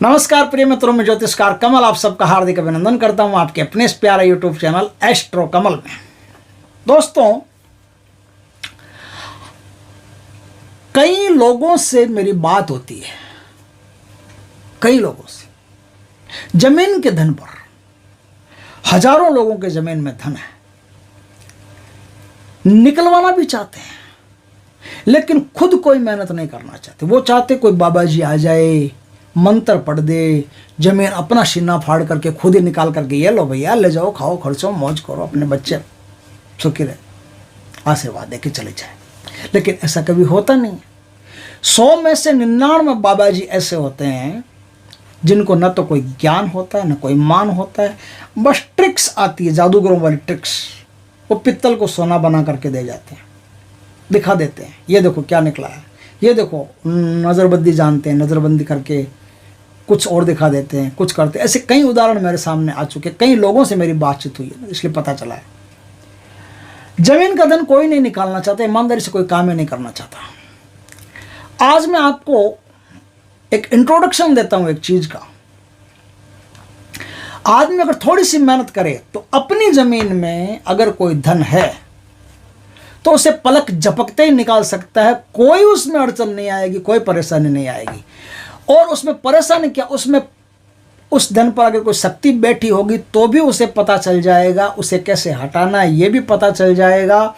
नमस्कार प्रिय मित्रों, मैं ज्योतिषकार कमल आप सबका हार्दिक अभिनंदन करता हूं आपके अपने इस प्यारे यूट्यूब चैनल एस्ट्रो कमल में। दोस्तों, कई लोगों से मेरी बात होती है, कई लोगों से जमीन के धन पर। हजारों लोगों के जमीन में धन है, निकलवाना भी चाहते हैं, लेकिन खुद कोई मेहनत नहीं करना चाहते। वो चाहते कोई बाबा जी आ जाए, मंत्र पढ़ दे, जमीन अपना सीना फाड़ करके खुद ही निकाल करके ये लो भैया, ले जाओ, खाओ, खर्चो, मौज करो, अपने बच्चे सुखी रहे, आशीर्वाद दे के चले जाए। लेकिन ऐसा कभी होता नहीं है। 100 में से 99 बाबा जी ऐसे होते हैं जिनको न तो कोई ज्ञान होता है, न कोई मान होता है। बस ट्रिक्स आती है, जादूगरों वाली ट्रिक्स। वो पित्तल को सोना बना करके दे जाते हैं, दिखा देते हैं, ये देखो क्या निकला है, ये देखो। नज़रबंदी जानते हैं, नज़रबंदी करके कुछ और दिखा देते हैं, कुछ करते हैं। ऐसे कई उदाहरण मेरे सामने आ चुके, कई लोगों से मेरी बातचीत हुई है, इसलिए पता चला है जमीन का धन कोई नहीं निकालना चाहता, ईमानदारी से कोई काम ही नहीं करना चाहता। आज मैं आपको एक इंट्रोडक्शन देता हूं एक चीज का। आदमी अगर थोड़ी सी मेहनत करे तो अपनी जमीन में अगर कोई धन है तो उसे पलक झपकते ही निकाल सकता है। कोई उसमें अड़चन नहीं आएगी, कोई परेशानी नहीं आएगी। और उसमें परेशानी क्या, उसमें उस धन पर अगर कोई शक्ति बैठी होगी तो भी उसे पता चल जाएगा, उसे कैसे हटाना है ये भी पता चल जाएगा।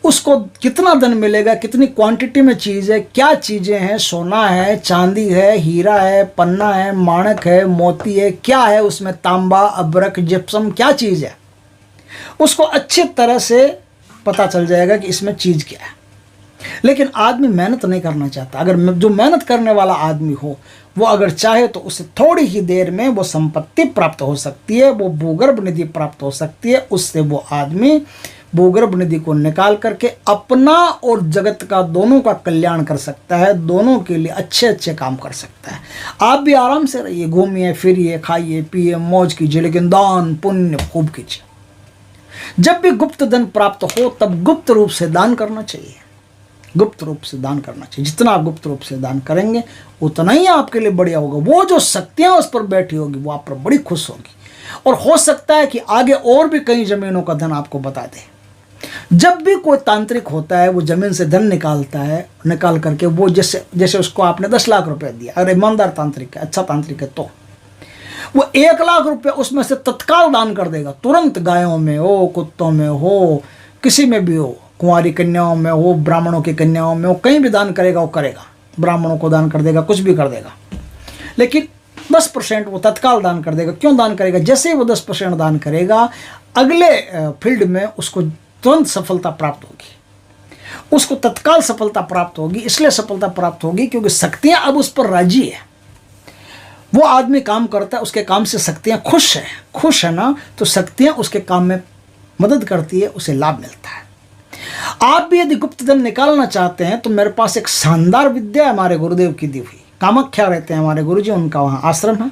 उसको कितना धन मिलेगा, कितनी क्वांटिटी में चीज़ है, क्या चीज़ें हैं, सोना है, चांदी है, हीरा है, पन्ना है, माणक है, मोती है, क्या है उसमें, तांबा, अब्रक, जिप्सम, क्या चीज़ है, उसको अच्छी तरह से पता चल जाएगा कि इसमें चीज़ क्या है। लेकिन आदमी मेहनत नहीं करना चाहता। अगर जो मेहनत करने वाला आदमी हो, वो अगर चाहे तो उसे थोड़ी ही देर में वो संपत्ति प्राप्त हो सकती है, वो भूगर्भ निधि प्राप्त हो सकती है। उससे वो आदमी भूगर्भ निधि को निकाल करके अपना और जगत का दोनों का कल्याण कर सकता है, दोनों के लिए अच्छे अच्छे काम कर सकता है। आप भी आराम से रहिए, घूमिए फिरिए, खाइए पिए, मौज कीजिए, लेकिन दान पुण्य खूब कीजिए। जब भी गुप्त धन प्राप्त हो तब गुप्त रूप से दान करना चाहिए, गुप्त रूप से दान करना चाहिए। जितना आप गुप्त रूप से दान करेंगे उतना ही आपके लिए बढ़िया होगा। वो जो शक्तियां उस पर बैठी होगी वो आप पर बड़ी खुश होगी, और हो सकता है कि आगे और भी कई जमीनों का धन आपको बता दे। जब भी कोई तांत्रिक होता है वो जमीन से धन निकालता है, निकाल करके वो जैसे उसको आपने 10 लाख रुपए दिया, अगर ईमानदार तांत्रिक है, अच्छा तांत्रिक है, तो वो 1 लाख रुपए उसमें से तत्काल दान कर देगा। तुरंत, गायों में हो, कुत्तों में हो, किसी में भी हो, कुंवारी कन्याओं में हो, ब्राह्मणों की कन्याओं में हो, कहीं भी दान करेगा वो करेगा। ब्राह्मणों को दान कर देगा, कुछ भी कर देगा। लेकिन 10% वो तत्काल दान कर देगा। क्यों दान करेगा? जैसे ही वो 10% दान करेगा, अगले फील्ड में उसको तुरंत सफलता प्राप्त होगी, उसको तत्काल सफलता प्राप्त होगी। इसलिए सफलता प्राप्त होगी क्योंकि शक्तियां अब उस पर राजी है। वो आदमी काम करता है, उसके काम से शक्तियां खुश है ना, तो शक्तियां उसके काम में मदद करती है, उसे लाभ मिलता है। आप भी यदि गुप्त धन निकालना चाहते हैं तो मेरे पास एक शानदार विद्या है, हमारे गुरुदेव की दी हुई। कामाख्या रहते हैं हमारे गुरुजी, उनका वहाँ आश्रम है,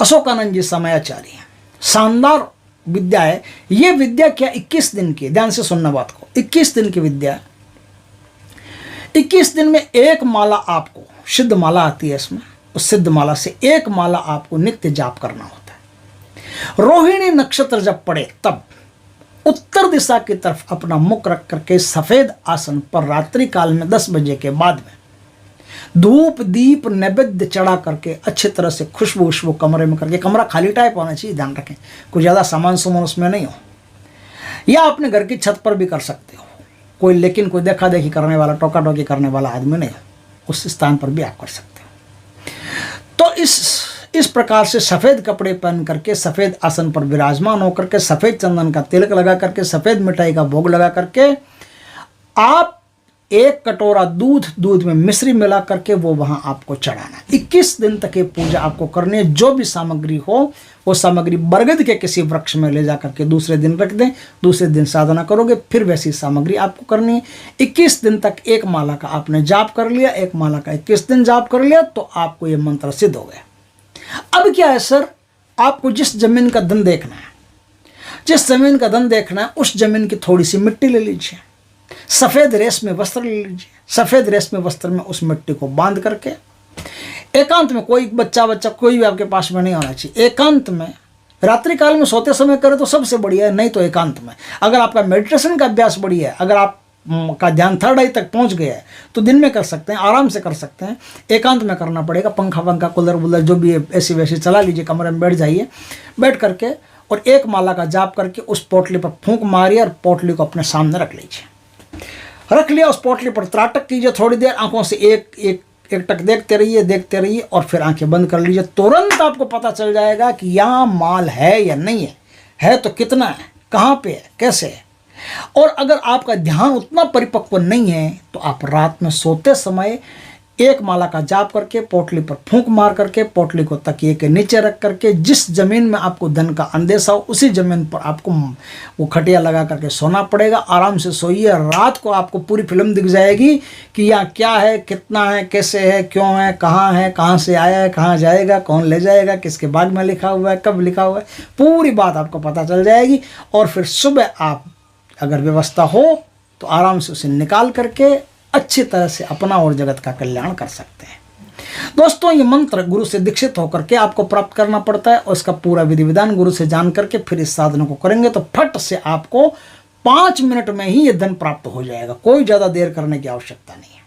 अशोकानंद जी समयाचार्य। शानदार विद्या है ये। विद्या क्या, 21 दिन की, ध्यान से सुनना बात को, 21 दिन की विद्या है। 21 दिन में एक माला आपको, सिद्ध माला आती है इसमें, उस सिद्ध माला से एक माला आपको नित्य जाप करना होता है। रोहिणी नक्षत्र जब पड़े तब उत्तर दिशा की तरफ अपना मुख रख करके सफेद आसन पर रात्रि काल में 10 बजे के बाद में धूप दीप नैवेद्य चढ़ा करके अच्छी तरह से खुशबू कमरे में करके, कमरा खाली टाइप होना चाहिए, ध्यान रखें, कुछ ज़्यादा सामान सुमान उसमें नहीं हो। या अपने घर की छत पर भी कर सकते हो कोई, लेकिन कोई देखा देखी करने वाला, टोका टोकी करने वाला आदमी नहीं हो, उस स्थान पर भी आप कर सकते हो। तो इस प्रकार से सफ़ेद कपड़े पहन करके सफ़ेद आसन पर विराजमान होकर के, सफ़ेद चंदन का तिलक लगा करके, सफ़ेद मिठाई का भोग लगा करके, आप 1 कटोरा दूध में मिश्री मिला करके वो वहाँ आपको चढ़ाना। 21 दिन तक ये पूजा आपको करनी है। जो भी सामग्री हो वो सामग्री बरगद के किसी वृक्ष में ले जा करके दूसरे दिन रख दें, दूसरे दिन साधना करोगे, फिर वैसी सामग्री आपको करनी है। 21 दिन तक एक माला का आपने जाप कर लिया, एक माला का 21 दिन जाप कर लिया, तो आपको ये मंत्र सिद्ध हो गया। अब क्या है सर, आपको जिस जमीन का धन देखना है, जिस जमीन का धन देखना है, उस जमीन की थोड़ी सी मिट्टी ले लीजिए, सफ़ेद रेशमी वस्त्र ले लीजिए, सफ़ेद रेशमी वस्त्र में उस मिट्टी को बांध करके एकांत में कोई बच्चा कोई भी आपके पास में नहीं होना चाहिए। एकांत में रात्रि काल में सोते समय करें तो सबसे बढ़िया है, नहीं तो एकांत में। अगर आपका मेडिटेशन का अभ्यास बढ़िया है, अगर आप का ध्यान थर्ड आई तक पहुंच गया है तो दिन में कर सकते हैं, आराम से कर सकते हैं। एकांत में करना पड़ेगा। पंखा कूलर वूलर जो भी ऐसी वैसी चला लीजिए, कमरे में बैठ जाइए, बैठ करके और एक माला का जाप करके उस पोटली पर फूंक मारिए और पोटली को अपने सामने रख लीजिए। रख लिया, उस पोटली पर त्राटक कीजिए, थोड़ी देर आंखों से एक टक देखते रहिए और फिर आंखें बंद कर लीजिए। तुरंत आपको पता चल जाएगा कि यहाँ माल है या नहीं है तो कितना है, कहाँ पे है, कैसे है। और अगर आपका ध्यान उतना परिपक्व नहीं है तो आप रात में सोते समय एक माला का जाप करके पोटली पर फूंक मार करके पोटली को तकिए के नीचे रख करके जिस जमीन में आपको धन का अंदेशा हो उसी जमीन पर आपको वो खटिया लगा करके सोना पड़ेगा। आराम से सोइए, रात को आपको पूरी फिल्म दिख जाएगी कि यहाँ क्या है, कितना है, कैसे है, क्यों है, कहाँ से आया है, कहाँ जाएगा, कौन ले जाएगा, किसके बाग में लिखा हुआ है, कब लिखा हुआ है, पूरी बात आपको पता चल जाएगी। और फिर सुबह आप अगर व्यवस्था हो तो आराम से उसे निकाल करके अच्छी तरह से अपना और जगत का कल्याण कर सकते हैं। दोस्तों, ये मंत्र गुरु से दीक्षित होकर के आपको प्राप्त करना पड़ता है और इसका पूरा विधि विधान गुरु से जान करके फिर इस साधन को करेंगे तो फट से आपको 5 मिनट में ही ये धन प्राप्त हो जाएगा। कोई ज़्यादा देर करने की आवश्यकता नहीं है।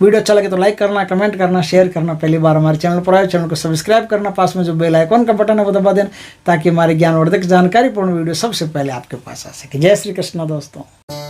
वीडियो अच्छा लगे तो लाइक करना, कमेंट करना, शेयर करना। पहली बार हमारे चैनल पर आए, चैनल को सब्सक्राइब करना, पास में जो बेल आइकॉन का बटन है वो दबा देना ताकि हमारे ज्ञानवर्धक जानकारीपूर्ण वीडियो सबसे पहले आपके पास आ सके। जय श्री कृष्ण दोस्तों।